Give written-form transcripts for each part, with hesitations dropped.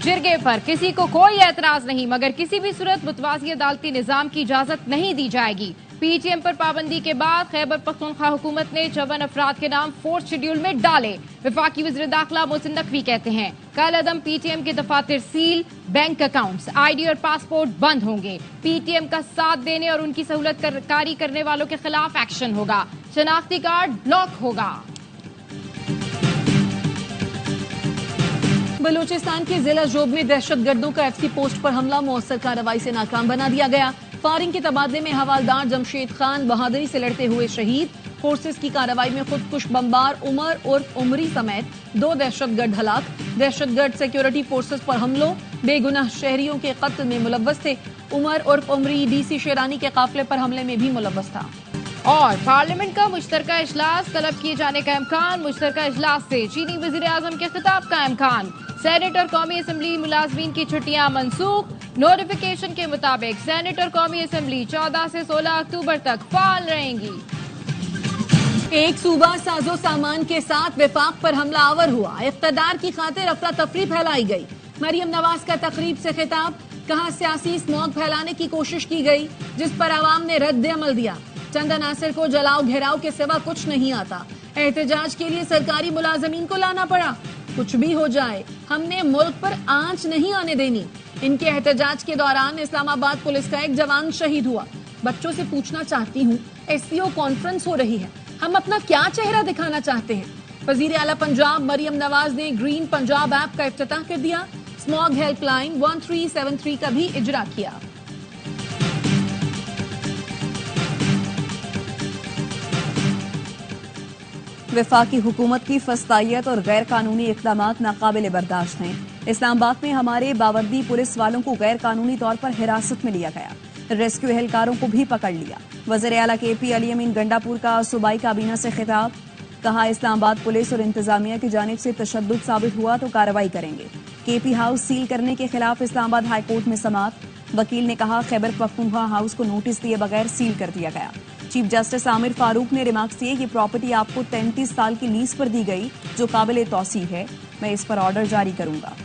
जिरगे पर किसी को कोई एतराज नहीं, मगर किसी भी सूरत मुतवाज़ी अदालती निजाम की इजाजत नहीं दी जाएगी। पीटीएम पर पाबंदी के बाद खैबर पख्तूनख्वा हुकूमत ने 54 अफराद के नाम फोर्थ शेड्यूल में डाले। वफाकी वज़ीर दाखिला मोहसिन नकवी कहते हैं कल अदम पीटीएम के दफातर सील, बैंक अकाउंट्स, आईडी और पासपोर्ट बंद होंगे। पीटीएम का साथ देने और उनकी सहूलत कारी करने वालों के खिलाफ एक्शन होगा। शनाख्ती कार्ड ब्लॉक होगा। बलूचिस्तान के जिला जोब में दहशतगर्दों का एफसी पोस्ट पर हमला मौसर कार्रवाई से नाकाम बना दिया गया। फायरिंग के तबादले में हवालदार जमशेद खान बहादुरी से लड़ते हुए शहीद। फोर्सेस की कार्रवाई में खुदकुश बमबार उमर उर्फ उमरी समेत 2 दहशतगर्द हलाक। दहशतगर्द सिक्योरिटी फोर्सेस पर हमलों, बेगुनाह शहरियों के कत्ल में मुलव्वस थे। उमर उर्फ उमरी डीसी शेरानी के काफिले पर हमले में भी मुलव्वस था। और पार्लियामेंट का मुश्तरका इजलास तलब किए जाने का इम्कान। मुश्तरका इजलास से चीनी वजीर आजम के खिताब का इम्कान। सेनेट और कौमी असम्बली मुलाजमीन की छुट्टियां मनसूख। नोटिफिकेशन के मुताबिक सेनेट और कौमी असम्बली 14 से 16 अक्टूबर तक फाल रहेंगी। एक सूबा साजो सामान के साथ विफाक पर हमला आवर हुआ। इख्तदार की खातिर अफरा तफरी फैलाई गई। मरियम नवाज का तकरीब से खिताब, कहा सियासी स्मॉग फैलाने की कोशिश की गई जिस पर आवाम ने रद्द अमल दिया। चंदा नासिर को जलाओ घेराव के सिवा कुछ नहीं आता। एहतजाज के लिए सरकारी मुलाजमीन को लाना पड़ा। कुछ भी हो जाए हमने मुल्क पर आंच नहीं आने देनी। इनके एहतजाज के दौरान इस्लामाबाद पुलिस का एक जवान शहीद हुआ। बच्चों से पूछना चाहती हूँ, एससीओ कॉन्फ्रेंस हो रही है, हम अपना क्या चेहरा दिखाना चाहते हैं? वजीर आला पंजाब मरियम नवाज ने ग्रीन पंजाब ऐप का इफ्तिताह कर दिया। स्मॉग हेल्पलाइन 1373 का भी इजरा किया। वफाकी हुकूमत की फस्तायत और गैर कानूनी इक़दामात नाकाबिल बर्दाश्त हैं। इस्लामाबाद में हमारे बावर्दी पुलिस वालों को गैर कानूनी तौर पर हिरासत में लिया गया। रेस्क्यू एहलकारों को भी पकड़ लिया। वज़ीर आला KP अली अमीन गंडापुर का सूबाई काबीना से खिताब, कहा इस्लामाबाद पुलिस और इंतजामिया की जानिब से तशद्दुद साबित हुआ तो कार्रवाई करेंगे। KP हाउस सील करने के खिलाफ इस्लामाबाद हाईकोर्ट में समाअत। वकील ने कहा खैबर पख्तूनख्वा हाउस को नोटिस दिए बगैर सील कर दिया गया। चीफ जस्टिस आमिर फारूक ने रिमार्क्स दिए, ये प्रॉपर्टी आपको 33 साल की लीज पर दी गई जो काबिल तौसी है। मैं इस पर ऑर्डर जारी करूंगा।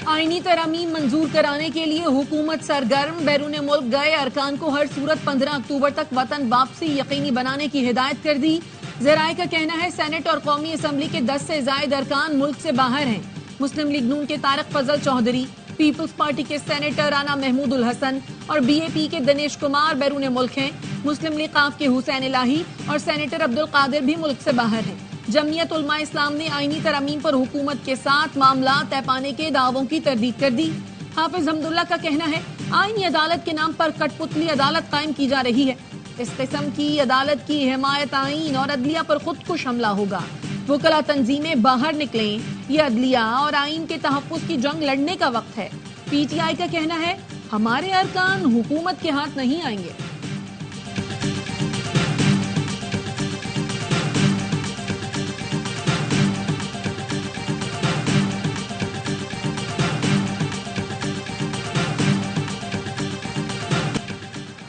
आईनी तरमीम मंजूर कराने के लिए हुकूमत सरगर्म। बैरून मुल्क गए अरकान को हर सूरत 15 अक्टूबर तक वतन वापसी यकीनी बनाने की हिदायत कर दी। ज़राए का कहना है सेनेट और कौमी असम्बली के 10 से जायद अरकान मुल्क से बाहर हैं। मुस्लिम लीग नून के तारक फजल चौधरी, पीपल्स पार्टी के सेनेटर राना महमूद उल हसन और BAP के दिनेश कुमार बैरून मुल्क हैं। मुस्लिम लीग काफ के हुसैन इलाही और सेनेटर अब्दुल कादिर भी मुल्क से बाहर हैं। जमीयत उलमा इस्लाम ने आईनी तरमीम पर हुकूमत के साथ मामला तय पाने के दावों की तरदीद कर दी। हाफिज हमदुल्ला का कहना है आईनी अदालत के नाम पर कठपुतली अदालत कायम की जा रही है। इस किस्म की अदालत की हिमायत आईन और अदलिया पर खुदकुश हमला होगा। वकला तंजीमें बाहर निकलें, ये अदलिया और आईन के तहफ्फुज़ की जंग लड़ने का वक्त है। PTI का कहना है हमारे अरकान हुकूमत के हाथ नहीं आएंगे।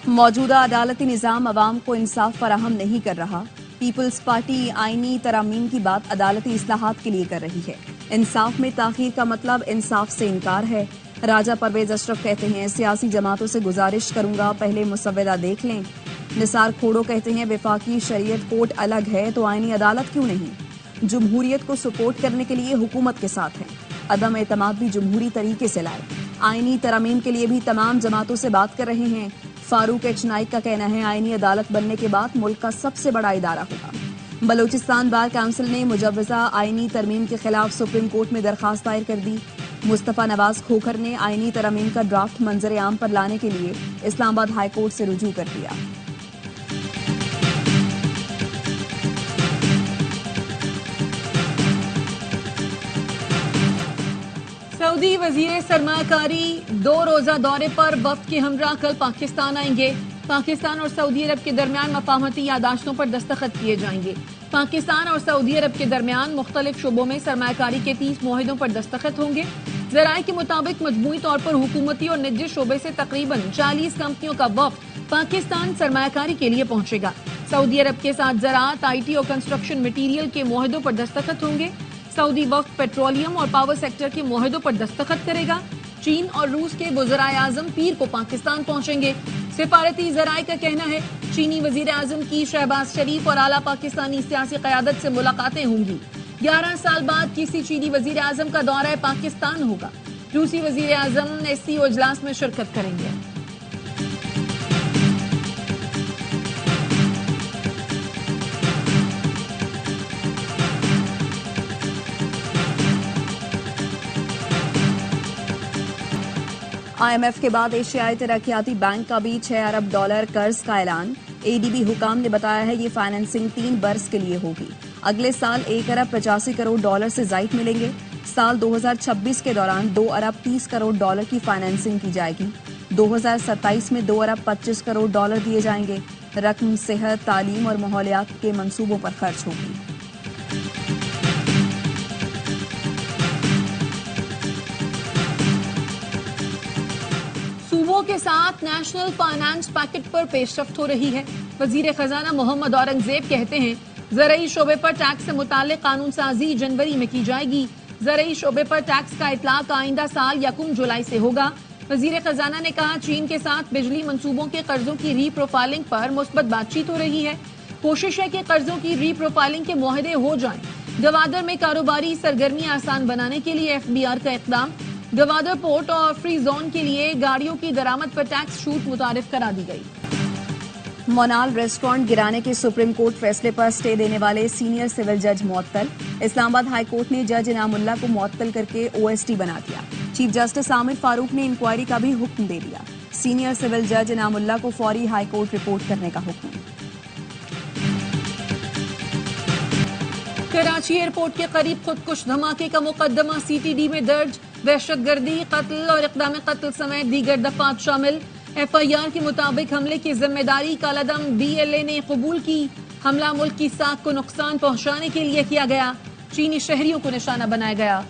मौजूदा अदालती निज़ाम अवाम को इंसाफ फराहम नहीं कर रहा। पीपल्स पार्टी आईनी तरामीम की बात अदालती इस्लाहात के लिए कर रही है। इंसाफ में ताखीर का मतलब इंसाफ से इनकार है। राजा परवेज अशरफ कहते हैं सियासी जमातों से गुजारिश करूंगा पहले मुसव्वदा देख लें। निसार खोड़ो कहते हैं वफाकी शरीयत कोर्ट अलग है तो आईनी अदालत क्यों नहीं। जमहूरियत को सपोर्ट करने के लिए हुकूमत के साथ हैं। अदम एतमाद भी जमहूरी तरीके से लाए। आईनी तरामीम के लिए भी तमाम जमातों से बात कर रहे हैं। फारूक एच नाइक का कहना है आईनी अदालत बनने के बाद मुल्क का सबसे बड़ा इदारा होगा। बलूचिस्तान बार काउंसिल ने मुजव्वज़ा आईनी तरमीम के खिलाफ सुप्रीम कोर्ट में दरखास्त दायर कर दी। मुस्तफा नवाज खोखर ने आईनी तरमीम का ड्राफ्ट मंजर आम पर लाने के लिए इस्लामाबाद हाई कोर्ट से रुजू कर दिया। सऊदी वजीर सरमाकारी 2 रोजा दौरे पर वफ्द के हमरा कल पाकिस्तान आएंगे। पाकिस्तान और सऊदी अरब के दरमियान मफाहमती यादाश्तों पर दस्तखत किए जाएंगे। पाकिस्तान और सऊदी अरब के दरमियान मुख्तलिफ शुबों में सरमाकारी के 30 मुआहिदों पर दस्तखत होंगे। ज़राए के मुताबिक मजमूई तौर पर हुकूमती और निजी शोबे से तकरीबन 40 कंपनियों का वफ्द पाकिस्तान सरमायाकारी के लिए पहुंचेगा। सऊदी अरब के साथ ज़राअत, IT और कंस्ट्रक्शन मटीरियल के मुआहदों पर दस्तखत होंगे। सऊदी वक्त पेट्रोलियम और पावर सेक्टर के मुआहदों पर दस्तखत करेगा। चीन और रूस के वज़राए आज़म पीर को पाकिस्तान पहुंचेंगे। सिफारती ज़राए का कहना है चीनी वज़ीर आज़म की शहबाज शरीफ और आला पाकिस्तानी सियासी क़यादत से मुलाकातें होंगी। 11 साल बाद किसी चीनी वज़ीर आज़म का दौरा पाकिस्तान होगा। रूसी वज़ीर आज़म SCO इजलास में शिरकत करेंगे। IMF के बाद एशियाई तरक्याती बैंक का भी $6 अरब कर्ज का ऐलान। ADB हुकाम ने बताया है ये फाइनेंसिंग 3 बरस के लिए होगी। अगले साल $1 अरब 85 करोड़ से जायद मिलेंगे। साल 2026 के दौरान $2 अरब 30 करोड़ की फाइनेंसिंग की जाएगी। 2027 में $2 अरब 25 करोड़ दिए जाएंगे। रकम सेहत, तालीम और माहौलियात के मंसूबों पर खर्च होगी। सूबों के साथ नेशनल फाइनेंस पैकेट पर पेशरफ्त हो रही है। वजीर खजाना मोहम्मद औरंगजेब कहते हैं ज़रई शोबे पर टैक्स से मुताल्लिक कानून साजी जनवरी में की जाएगी। ज़रई शोबे पर टैक्स का इतलाक आइंदा साल 1 जुलाई से होगा। वजीर खजाना ने कहा चीन के साथ बिजली मंसूबों के कर्जों की रीप्रोफाइलिंग पर मुस्बत बातचीत हो रही है। कोशिश है कि कर्जों की रीप्रोफाइलिंग के मुआहदे हो जाएं। गवादर में कारोबारी सरगर्मी आसान बनाने के लिए FBR का इक़दाम। गवादर पोर्ट और फ्री जोन के लिए गाड़ियों की दरामद पर टैक्स छूट मुतारिफ करा दी गई। मोनाल रेस्टोरेंट गिराने के सुप्रीम कोर्ट फैसले पर स्टे देने वाले सीनियर सिविल जज मुअत्तल। इस्लामाबाद हाई कोर्ट ने जज इनामुल्लाह को मुअत्तल करके OST बना दिया। चीफ जस्टिस आमिर फारूक ने इंक्वायरी का भी हुक्म दे दिया। सीनियर सिविल जज इनामुल्लाह को फौरी हाई कोर्ट रिपोर्ट करने का हुक्म। कराची एयरपोर्ट के करीब खुदकुश धमाके का मुकदमा CTD में दर्ज। दहशतगर्दी, कत्ल और इक़दाम कत्ल समेत दीगर दफात शामिल। FIR के मुताबिक हमले की जिम्मेदारी कालादम BLA ने कबूल की। हमला मुल्क की साख को नुकसान पहुंचाने के लिए किया गया। चीनी शहरियों को निशाना बनाया गया।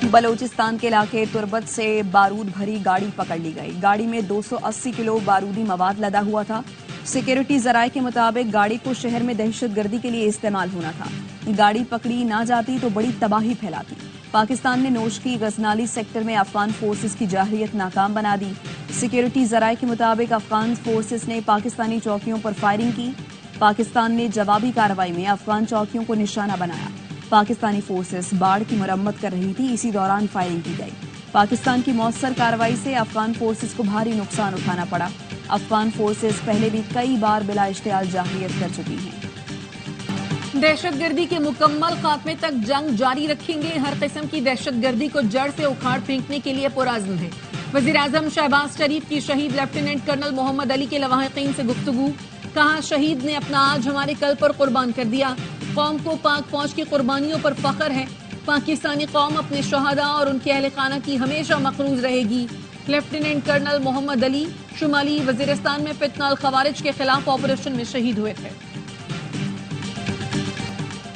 बलोचिस्तान के इलाके तुर्बत से बारूद भरी गाड़ी पकड़ ली गई। गाड़ी में 280 किलो बारूदी मवाद लदा हुआ था। सिक्योरिटी जराये के मुताबिक गाड़ी को शहर में दहशतगर्दी के लिए इस्तेमाल होना था। गाड़ी पकड़ी ना जाती तो बड़ी तबाही फैलाती। पाकिस्तान ने नोश की गजनाली सेक्टर में अफगान फोर्सेस की जाहिरियत नाकाम बना दी। सिक्योरिटी जराये के मुताबिक अफगान फोर्सेस ने पाकिस्तानी चौकियों पर फायरिंग की। पाकिस्तान ने जवाबी कार्रवाई में अफगान चौकियों को निशाना बनाया। पाकिस्तानी फोर्सेस बाढ़ की मरम्मत कर रही थी, इसी दौरान फायरिंग की गई। पाकिस्तान की मौसर कार्रवाई से अफगान फोर्सेस को भारी नुकसान उठाना पड़ा। अफगान फोर्सेस पहले भी कई बार बिला इश्तियाल जाहिरियत कर चुकी हैं। दहशतगर्दी के मुकम्मल खात्मे तक जंग जारी रखेंगे। हर किस्म की दहशतगर्दी को जड़ से उखाड़ फेंकने के लिए पुरअज़्म है। वज़ीर आज़म शहबाज शरीफ की शहीद लेफ्टिनेंट कर्नल मोहम्मद अली के लवाहिकीन से गुफ्तगू। कहा शहीद ने अपना आज हमारे कल पर कुर्बान कर दिया। कौम को पाक फौज की कुर्बानियों पर फख्र है। पाकिस्तानी कौम अपने शहादा और उनके अहले खाना की हमेशा मक़रूज़ रहेगी। लेफ्टिनेंट कर्नल मोहम्मद अली शुमाली वज़ीरिस्तान में फितना अल खवारिज के खिलाफ ऑपरेशन में शहीद हुए थे।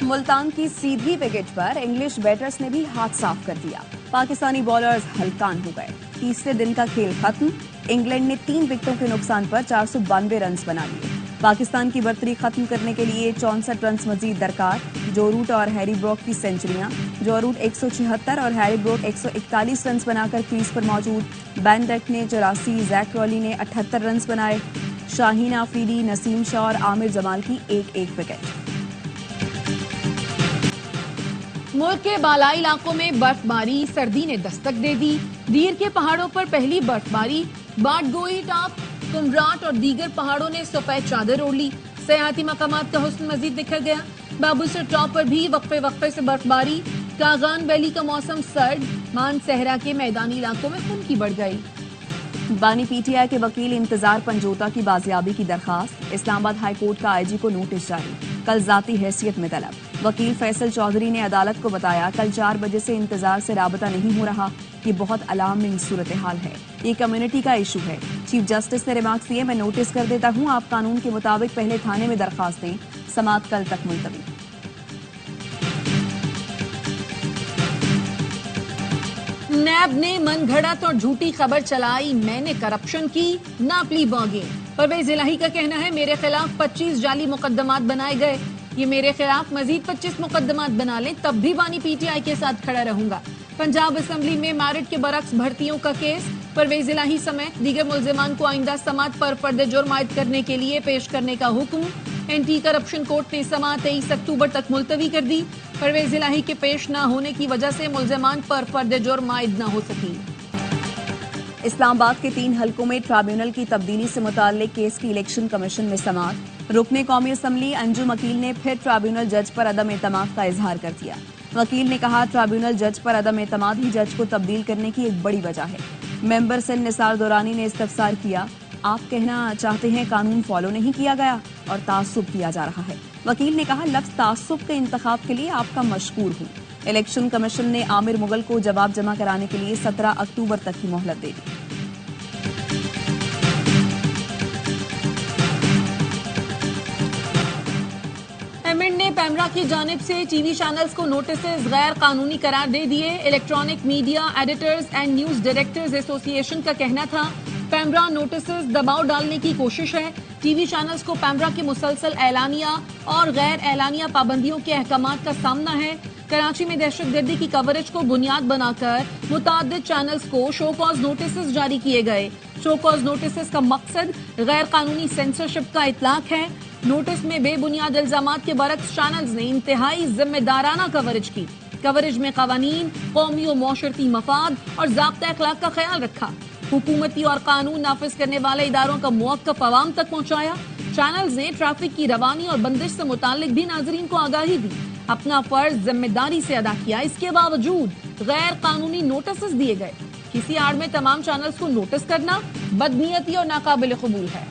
मुल्तान की सीधी विकेट पर इंग्लिश बैटर्स ने भी हाथ साफ कर दिया। पाकिस्तानी बॉलर्स हलकान हो गए। तीसरे दिन का खेल खत्म। इंग्लैंड ने 3 विकेटों के नुकसान पर 492 रन बना लिए। पाकिस्तान की बर्तरी खत्म करने के लिए 64 रन मजीद दरकार। जो रूट और हैरी ब्रोक की सेंचुरियां। जो रूट 176 और हैरी ब्रोक 141 रन बनाकर क्रीज पर मौजूद। बैन डेक ने 84, जैक रॉली ने 78 रन बनाए। शाहीन आफरीदी, नसीम शाह और आमिर जमाल की एक विकेट। मुल्क के बालाई इलाकों में बर्फबारी, सर्दी ने दस्तक दे दी। दीर के पहाड़ों पर पहली बर्फबारी। बाटगोई टॉप, कुमराट और दीगर पहाड़ों ने सफेद चादर ओढ़ ली। सयाहती मकामात का हुस्न मजीद निखर गया। बाबूसर टॉप पर भी वक्फे वक्फे से बर्फबारी। कागान वैली का मौसम सर्द। मान सहरा के मैदानी इलाकों में खुनकी बढ़ गई। बानी PTI के वकील इंतजार पंजोता की बाजियाबी की दरखास्त। इस्लामाबाद हाई कोर्ट का IG को नोटिस जारी। कल जाती हैसियत में तलब। वकील फैसल चौधरी ने अदालत को बताया कल 4 बजे से इंतजार से राबता नहीं हो रहा। ये बहुत अलार्मिंग सूरत हाल है। ये कम्युनिटी का इशू है। चीफ जस्टिस ने रिमार्क्स दिए, मैं नोटिस कर देता हूँ, आप कानून के मुताबिक पहले थाने में दरखास्त दें। समाअत कल तक मुलतवी। नैब ने मनगढ़ंत और झूठी खबर चलाई, मैंने करप्शन की, नापली बागें। परवेज इलाही का कहना है मेरे खिलाफ 25 जाली मुकदमात बनाए गए, ये मेरे खिलाफ मजीद 25 मुकदमात बना लें तब भी वानी पीटीआई के साथ खड़ा रहूंगा। पंजाब असेंबली में मैरिट के बरक्स भर्तियों का केस, परवेज इलाही समेत दीगर मुल्जिमान को आइंदा समात पर फर्द जुर्म आयद करने के लिए पेश करने का हुक्म। एंटी करप्शन कोर्ट ने समात 23 अक्टूबर तक मुलतवी कर दी। परवेज इलाही के पेश न होने की वजह से मुल्जिमान पर फर्द जुर्म आयद न हो सकी। इस्लामाबाद के 3 हलकों में ट्राइब्यूनल की तब्दीली से मुताल्लिक केस की इलेक्शन कमीशन में समाअत। रुकने कौमी असम्बली अंजुम वकील ने फिर ट्राइब्यूनल जज पर अदम एतमाद का इजहार कर दिया। वकील ने कहा ट्राइब्यूनल जज पर अदम एतमाद ही जज को तब्दील करने की एक बड़ी वजह है। मेंबर सिंध निसार दुरानी ने इस्तफसार किया, आप कहना चाहते हैं कानून फॉलो नहीं किया गया और तासुब किया जा रहा है। वकील ने कहा लफ्ज तासुब के इंतखाब के लिए आपका मशकूर हूँ। इलेक्शन कमीशन ने आमिर मुगल को जवाब जमा कराने के लिए 17 अक्टूबर तक की मोहलत दे दी। एमिड ने पैमरा की जानिब से टीवी चैनल्स को नोटिस गैर कानूनी करार दे दिए। Electronic media editors and news directors association का कहना था पैमरा नोटिस दबाव डालने की कोशिश है। टीवी चैनल्स को पैमरा के मुसलसल एलानिया और गैर एलानिया पाबंदियों के अहकामात का सामना है। कराची में दहशतगर्दी की कवरेज को बुनियाद बनाकर मुताद्दिद चैनल्स को शो कॉज नोटिस जारी किए गए। शो कॉज नोटिस का मकसद गैर कानूनी सेंसरशिप का इतलाक है। नोटिस में बेबुनियाद इल्जामात के बरक्स चैनल्स ने इंतहाई जिम्मेदाराना कवरेज की। कवरेज में कवानीन, कौमी और मौशरती मफाद और ज़ाब्ता अखलाक का ख्याल रखा। हुकूमती और कानून नाफिज करने वाले इदारों का मौक़िफ़ अवाम तक पहुंचाया। चैनल्स ने ट्रैफिक की रवानी और बंदिश से मुतालिक भी नाजरीन को आगाही दी। अपना फर्ज जिम्मेदारी से अदा किया। इसके बावजूद गैर कानूनी नोटिस दिए गए। किसी आड़ में तमाम चैनल्स को नोटिस करना बदनीयती और नाकाबिल कबूल है।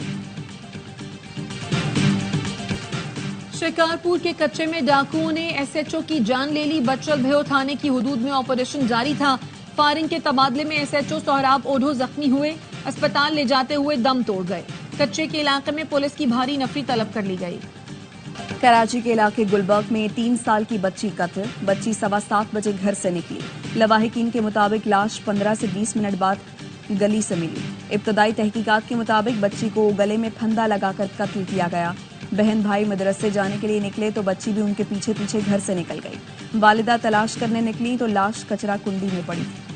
शिकारपुर के कच्चे में डाकुओं ने एसएचओ की जान ले ली। बचल भयो थाने की हुदूद में ऑपरेशन जारी था। फायरिंग के तबादले में एसएचओ सोहराब ओढ़ो जख्मी हुए, अस्पताल ले जाते हुए दम तोड़ गए। कच्चे के इलाके में पुलिस की भारी नफरी तलब कर ली गई। कराची के इलाके गुलबर्ग में 3 साल की बच्ची कत्ल। बच्ची 7:15 बजे घर से निकली। लवाहिकीन के मुताबिक लाश 15 से 20 मिनट बाद गली से मिली। इब्तदाई तहकीकात के मुताबिक बच्ची को गले में फंदा लगाकर कत्ल किया गया। बहन भाई मदरसे जाने के लिए निकले तो बच्ची भी उनके पीछे पीछे घर से निकल गई। वालिदा तलाश करने निकली तो लाश कचरा कुंडी में पड़ी थी।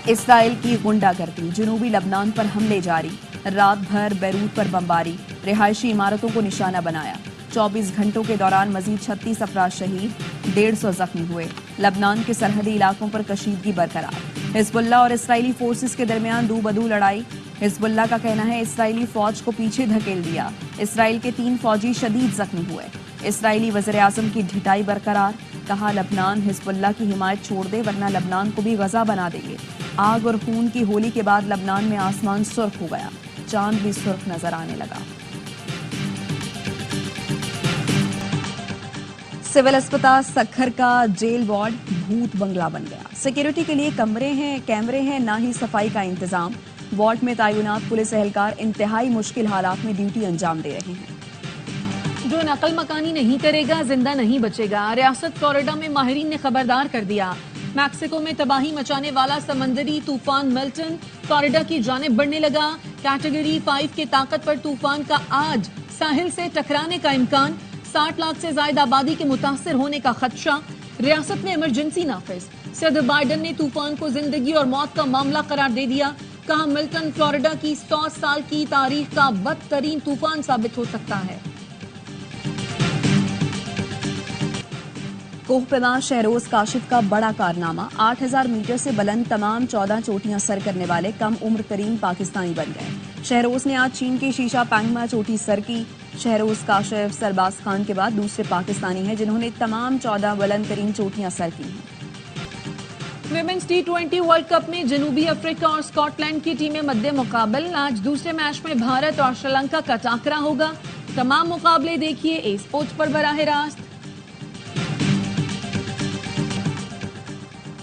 इसराइल की गुंडागर्दी, जनूबी लबनान पर हमले जारी। रात भर बैरूत पर बमबारी, रिहायशी इमारतों को निशाना बनाया। 24 घंटों के दौरान मजीद 36 अफराद शहीद, 150 जख्मी हुए। लबनान के सरहदी इलाकों पर कशीदगी बरकरार। हिजबुल्लाह और इसराइली फोर्सेस के दरमियान दो बदू लड़ाई। हिजबुल्लाह का कहना है इसराइली फौज को पीछे धकेल दिया। इसराइल के 3 फौजी शदीद जख्मी हुए। इसराइली वज़ीर आज़म की ढिठाई बरकरार। कहा लबनान हिजबुल्लाह की हिमायत छोड़ दे वरना लबनान को भी गजा बना देंगे। आग और खून की होली के बाद लबनान में आसमान सुर्ख हो गया, चांद भी सुर्ख नजर आने लगा। सिविल अस्पताल सक्खर का जेल वार्ड भूत बंगला बन गया। सिक्योरिटी के लिए कैमरे हैं, ना ही सफाई का इंतजाम। वार्ड में तैनात पुलिस एहलकार इंतहाई मुश्किल हालात में ड्यूटी अंजाम दे रहे हैं। जो नकल मकानी नहीं करेगा जिंदा नहीं बचेगा। रियासत फ्लोरिडा में माहिरीन ने खबरदार कर दिया। मैक्सिको में तबाही मचाने वाला समंदरी तूफान मिल्टन फ्लोरिडा की जानिब बढ़ने लगा। कैटेगरी 5 के ताकत पर तूफान का आज साहिल से टकराने का इम्कान। 60 लाख से ज्यादा आबादी के मुतासर होने का खदशा। रियासत में इमरजेंसी नाफिज। सदर बाइडन ने तूफान को जिंदगी और मौत का मामला करार दे दिया। कहा मिल्टन फ्लोरिडा की 100 साल की तारीख का बदतरीन तूफान साबित हो सकता है। कोहपेमा शहरोज काशिफ का बड़ा कारनामा। 8000 मीटर से बुलंद तमाम 14 चोटियां सर करने वाले कम उम्र तरीन पाकिस्तानी बन गए। शहरोज ने आज चीन की शीशा पैंगमा चोटी सर की। शहरोज काशिफ सरबाज खान के बाद दूसरे पाकिस्तानी हैं जिन्होंने तमाम 14 बुलंद तरीन चोटियां सर की हैं। विमेंस T20 वर्ल्ड कप में जनूबी अफ्रीका और स्कॉटलैंड की टीमें मद्दे मुकाबल। आज दूसरे मैच में भारत और श्रीलंका का टाकरा होगा। तमाम मुकाबले देखिए ए स्पोर्ट्स पर बराह रास्त।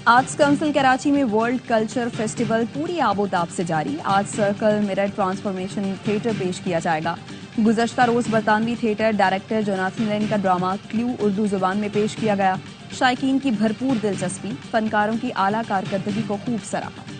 आर्ट्स काउंसिल कराची में वर्ल्ड कल्चर फेस्टिवल पूरी आबोताब से जारी। आज सर्कल मिरर ट्रांसफॉर्मेशन थिएटर पेश किया जाएगा। गुज़श्ता रोज बरतानवी थिएटर डायरेक्टर जोनाथन लेन का ड्रामा क्लू उर्दू जुबान में पेश किया गया। शायकीन की भरपूर दिलचस्पी, फनकारों की आला कारकर्दगी को खूब सराहा।